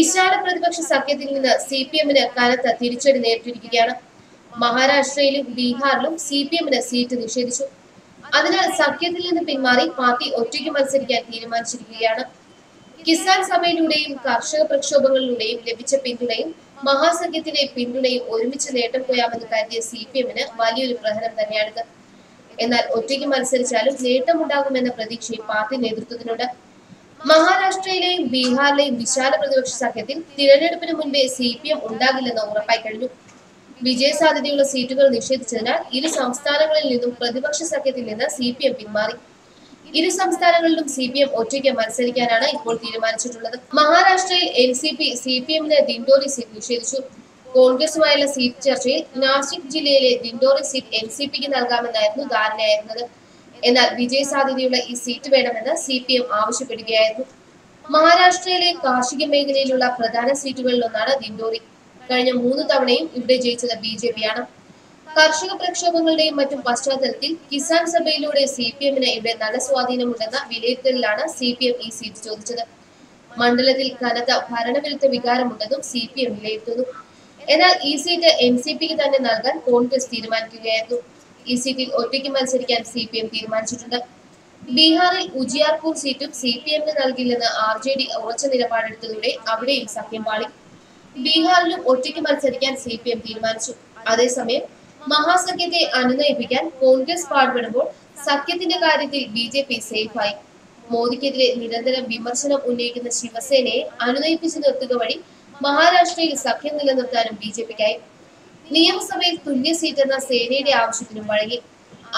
വിശാല പ്രതിപക്ഷ സഖ്യത്തിൽ നിന്ന് സിപിഎമ്മിന് കനത്ത തിരിച്ചടി നേരിട്ടിരിക്കുകയാണ്. മഹാരാഷ്ട്രയിലും ബീഹാറിലും സിപിഎമ്മിന് സീറ്റ് നിഷേധിച്ചു. അതിനാൽ സഖ്യത്തിൽ നിന്ന് പിന്മാറി പാർട്ടി ഒറ്റയ്ക്ക് മത്സരിക്കാൻ തീരുമാനിച്ചിരിക്കുകയാണ്. കിസാൻ സഭയിലൂടെയും കർഷക പ്രക്ഷോഭങ്ങളിലൂടെയും ലഭിച്ച പിന്തുണയും മഹാസഖ്യത്തിന്റെ പിന്തുണയും ഒരുമിച്ച് നേട്ടം കൊയ്യാമെന്ന് കരുതിയ സിപിഎമ്മിന് വലിയൊരു പ്രഹരം തന്നെയാണിത്. എന്നാൽ ഒറ്റയ്ക്ക് മത്സരിച്ചാലും നേട്ടമുണ്ടാകുമെന്ന പ്രതീക്ഷയും പാർട്ടി നേതൃത്വത്തിനുണ്ട്. മഹാരാഷ്ട്രയിലെയും ബീഹാറിലെയും വിശാല പ്രതിപക്ഷ സഖ്യത്തിൽ തിരഞ്ഞെടുപ്പിന് മുൻപേ സിപിഎം ഉണ്ടാകില്ലെന്ന് ഉറപ്പായി കഴിഞ്ഞു. വിജയസാധ്യതയുള്ള സീറ്റുകൾ നിഷേധിച്ചതിനാൽ ഇരു സംസ്ഥാനങ്ങളിൽ നിന്നും പ്രതിപക്ഷ സഖ്യത്തിൽ നിന്ന് സിപിഎം പിന്മാറി. ഇരു സംസ്ഥാനങ്ങളിലും സിപിഎം ഒറ്റയ്ക്ക് മത്സരിക്കാനാണ് ഇപ്പോൾ തീരുമാനിച്ചിട്ടുള്ളത്. മഹാരാഷ്ട്രയിൽ എൻസിപി സിപിഎമ്മിന് ദിൻഡോറി സീറ്റ് നിഷേധിച്ചു. കോൺഗ്രസുമായുള്ള സീറ്റ് ചർച്ചയിൽ നാസിക് ജില്ലയിലെ ദിൻഡോറി സീറ്റ് എൻസിപിക്ക് നൽകാമെന്നായിരുന്നു ധാരണയായിരുന്നത്. എന്നാൽ വിജയസാധ്യതയുള്ള ഈ സീറ്റ് വേണമെന്ന് സിപിഎം ആവശ്യപ്പെടുകയായിരുന്നു. മഹാരാഷ്ട്രയിലെ കാർഷിക മേഖലയിലുള്ള പ്രധാന സീറ്റുകളിലൊന്നാണ് ദിൻഡോറി. കഴിഞ്ഞ 3 തവണയും ഇവിടെ ജയിച്ചത് ബിജെപിയാണ്. കർഷക പ്രക്ഷോഭങ്ങളുടെയും മറ്റും പശ്ചാത്തലത്തിൽ കിസാൻ സഭയിലൂടെ സിപിഎമ്മിന് ഇവിടെ നല്ല സ്വാധീനമുണ്ടെന്ന വിലയിരുത്തലിലാണ് സിപിഎം ഈ സീറ്റ് ചോദിച്ചത്. മണ്ഡലത്തിൽ കനത്ത ഭരണവിരുദ്ധ വികാരമുണ്ടെന്നും സിപിഎം വിലയിരുത്തുന്നു. എന്നാൽ ഈ സീറ്റ് എൻസിപിക്ക് തന്നെ നൽകാൻ കോൺഗ്രസ് തീരുമാനിക്കുകയായിരുന്നു. ഈ സീറ്റിൽ ഒറ്റയ്ക്ക് മത്സരിക്കാൻ സിപിഎം തീരുമാനിച്ചിട്ടുണ്ട്. ബീഹാറിൽ ഉജിയാർപൂർ സീറ്റും സിപിഎമ്മിന് നൽകില്ലെന്ന് ആർജെഡി ഉറച്ച നിലപാടെടുത്തതോടെ അവിടെയും സഖ്യം പാളി. ബീഹാറിലും ഒറ്റയ്ക്ക് മത്സരിക്കാൻ സിപിഎം തീരുമാനിച്ചു. അതേസമയം മഹാസഖ്യത്തെ അനുനയിപ്പിക്കാൻ കോൺഗ്രസ് പാടുപെടുമ്പോൾ സഖ്യത്തിന്റെ കാര്യത്തിൽ ബിജെപി സേഫായി. മോദിക്കെതിരെ നിരന്തരം വിമർശനം ഉന്നയിക്കുന്ന ശിവസേനയെ അനുനയിപ്പിച്ചു നിർത്തുക വഴി മഹാരാഷ്ട്രയിൽ സഖ്യം നിലനിർത്താനും ബിജെപിക്കായി. നിയമസഭയിൽ തുല്യ സീറ്റെന്ന സേനയുടെ ആവശ്യത്തിനും വഴങ്ങി.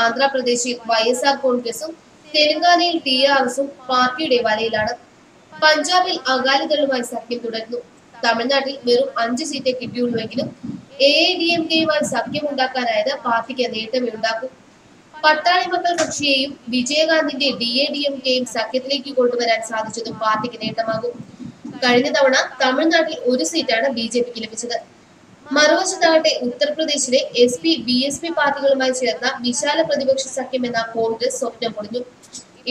ആന്ധ്രാപ്രദേശിൽ YSR കോൺഗ്രസും തെലങ്കാനയിൽ TRSഉം പാർട്ടിയുടെ വലയിലാണ്. പഞ്ചാബിൽ അകാലിദളുമായി സഖ്യം തുടരുന്നു. തമിഴ്നാട്ടിൽ വെറും 5 സീറ്റേ കിട്ടിയുള്ളൂവെങ്കിലും AIDMKയുമായി സഖ്യമുണ്ടാക്കാനായത് പാർട്ടിക്ക് നേട്ടമേ ഉണ്ടാക്കൂ. പട്ടാളി മക്കൾ കക്ഷിയെയും വിജയകാന്തിന്റെ DADMKയും സഖ്യത്തിലേക്ക് കൊണ്ടുവരാൻ സാധിച്ചതും പാർട്ടിക്ക് നേട്ടമാകും. കഴിഞ്ഞ തവണ തമിഴ്നാട്ടിൽ 1 സീറ്റാണ് ബിജെപിക്ക് ലഭിച്ചത്. മറുവശത്താകട്ടെ ഉത്തർപ്രദേശിലെ SP-BSP പാർട്ടികളുമായി ചേർന്ന വിശാല പ്രതിപക്ഷ സഖ്യം എന്ന കോൺഗ്രസ് സ്വപ്നം പൊളിഞ്ഞു.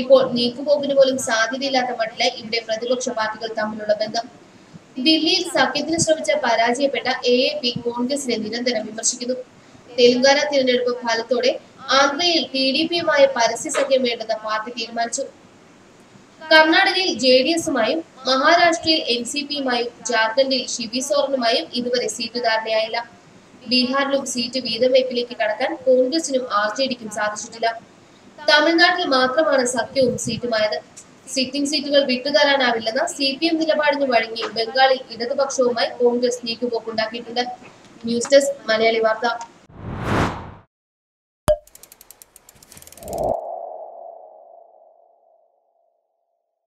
ഇപ്പോൾ നീക്കുപോക്കിന് പോലും സാധ്യതയില്ലാത്ത മട്ടിലെ ഇവിടെ പ്രതിപക്ഷ പാർട്ടികൾ തമ്മിലുള്ള ബന്ധം. ദില്ലിയിൽ സഖ്യത്തിന് ശ്രമിച്ച പരാജയപ്പെട്ട AAP കോൺഗ്രസിനെ നിരന്തരം വിമർശിക്കുന്നു. തെലങ്കാന തിരഞ്ഞെടുപ്പ് ഫലത്തോടെ ആന്ധ്രയിൽ TDPയുമായ പരസ്യ സഖ്യം വേണ്ടെന്ന് പാർട്ടി തീരുമാനിച്ചു. കർണാടകയിൽ JDSുമായും മഹാരാഷ്ട്രയിൽ NCPയുമായും ജാർഖണ്ഡിൽ ഷിബി സോറനുമായും ഇതുവരെ സീറ്റ് ധാരണയായില്ല. ബീഹാറിലും സീറ്റ് വീതംവയ്പിലേക്ക് കടക്കാൻ കോൺഗ്രസിനും RJDക്കും സാധിച്ചിട്ടില്ല. തമിഴ്നാട്ടിൽ മാത്രമാണ് സഖ്യവും സീറ്റുമായത്. സിറ്റിംഗ് സീറ്റുകൾ വിട്ടുതരാനാവില്ലെന്ന CPM നിലപാടിന് വഴങ്ങി ബംഗാളിൽ ഇടതുപക്ഷവുമായി കോൺഗ്രസ് നീക്കുപോക്കുണ്ടാക്കിയിട്ടുണ്ട്. ന്യൂസ് ഡെസ്ക് മലയാളി വാർത്ത.